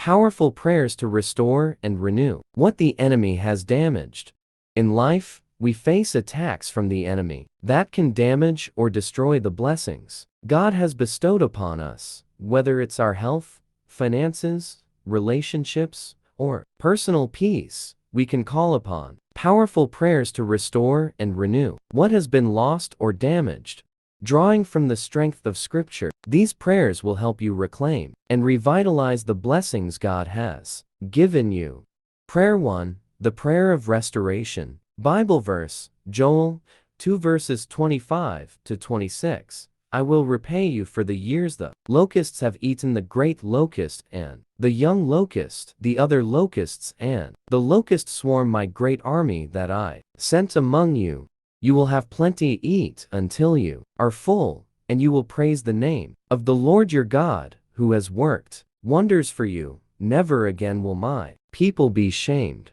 Powerful prayers to restore and renew what the enemy has damaged. In life, we face attacks from the enemy that can damage or destroy the blessings God has bestowed upon us, whether it's our health, finances, relationships, or personal peace. We can call upon powerful prayers to restore and renew what has been lost or damaged. Drawing from the strength of Scripture, these prayers will help you reclaim and revitalize the blessings God has given you. Prayer 1. The Prayer of Restoration. Bible verse, Joel 2 verses 25 to 26. I will repay you for the years the locusts have eaten, the great locust and the young locust, the other locusts and the locust swarm, my great army that I sent among you. You will have plenty to eat until you are full, and you will praise the name of the Lord your God, who has worked wonders for you. Never again will my people be shamed.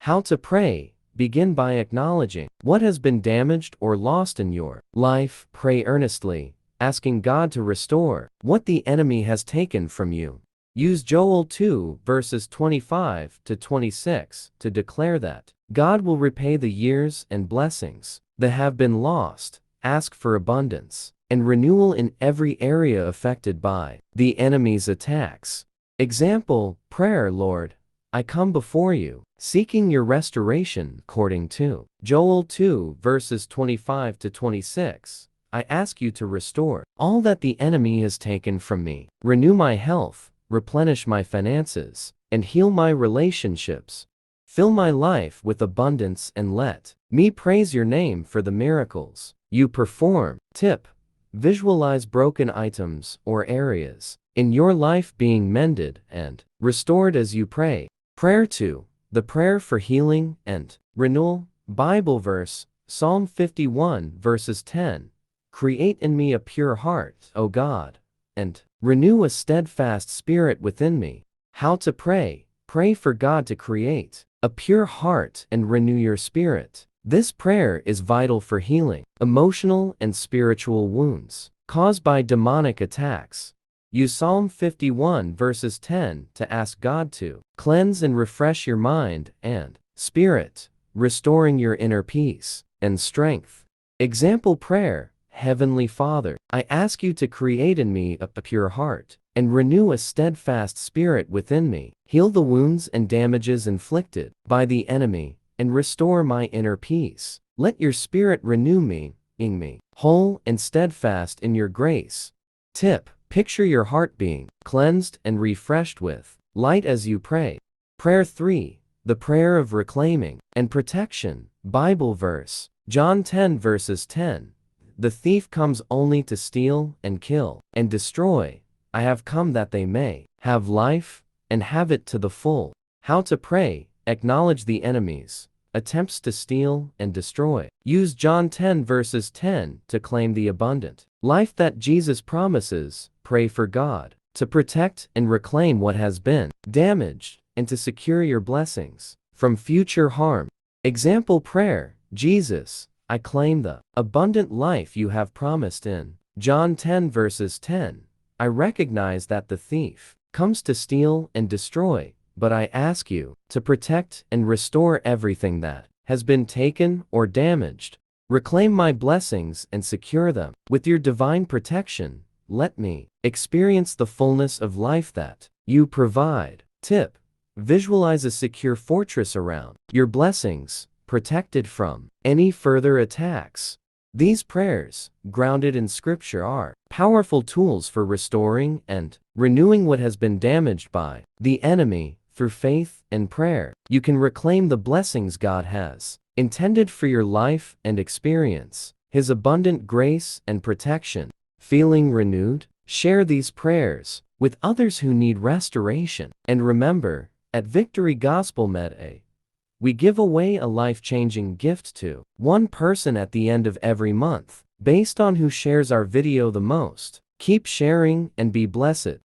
How to pray. Begin by acknowledging what has been damaged or lost in your life. Pray earnestly, asking God to restore what the enemy has taken from you. Use Joel 2 verses 25 to 26 to declare that God will repay the years and blessings that have been lost. Ask for abundance and renewal in every area affected by the enemy's attacks. Example prayer: Lord, I come before you, seeking your restoration according to Joel 2 verses 25 to 26. I ask you to restore all that the enemy has taken from me. Renew my health, replenish my finances, and heal my relationships. Fill my life with abundance and let me praise your name for the miracles you perform. Tip: visualize broken items or areas in your life being mended and restored as you pray. Prayer 2. The Prayer for Healing and Renewal. Bible verse, Psalm 51 verses 10. Create in me a pure heart, O God, and renew a steadfast spirit within me. How to pray. Pray for God to create a pure heart and renew your spirit. This prayer is vital for healing emotional and spiritual wounds caused by demonic attacks. Use Psalm 51 verses 10 to ask God to cleanse and refresh your mind and spirit, restoring your inner peace and strength. Example prayer: Heavenly Father, I ask you to create in me a pure heart and renew a steadfast spirit within me. Heal the wounds and damages inflicted by the enemy and restore my inner peace. Let your spirit renew me, in me, whole and steadfast in your grace. Tip: picture your heart being cleansed and refreshed with light as you pray. Prayer 3. The Prayer of Reclaiming and Protection. Bible verse, John 10 verses 10. The thief comes only to steal and kill and destroy. I have come that they may have life and have it to the full. How to pray. Acknowledge the enemy's attempts to steal and destroy. Use John 10 verses 10 to claim the abundant life that Jesus promises. Pray for God to protect and reclaim what has been damaged and to secure your blessings from future harm. Example prayer: Jesus, I claim the abundant life you have promised in John 10 verses 10. I recognize that the thief comes to steal and destroy, but I ask you to protect and restore everything that has been taken or damaged. Reclaim my blessings and secure them with your divine protection. Let me experience the fullness of life that you provide. Tip: visualize a secure fortress around your blessings, protected from any further attacks. These prayers, grounded in Scripture, are powerful tools for restoring and renewing what has been damaged by the enemy. Through faith and prayer, you can reclaim the blessings God has intended for your life and experience His abundant grace and protection. Feeling renewed? Share these prayers with others who need restoration. And remember, at Victory Gospel Medía, we give away a life-changing gift to one person at the end of every month, based on who shares our video the most. Keep sharing and be blessed.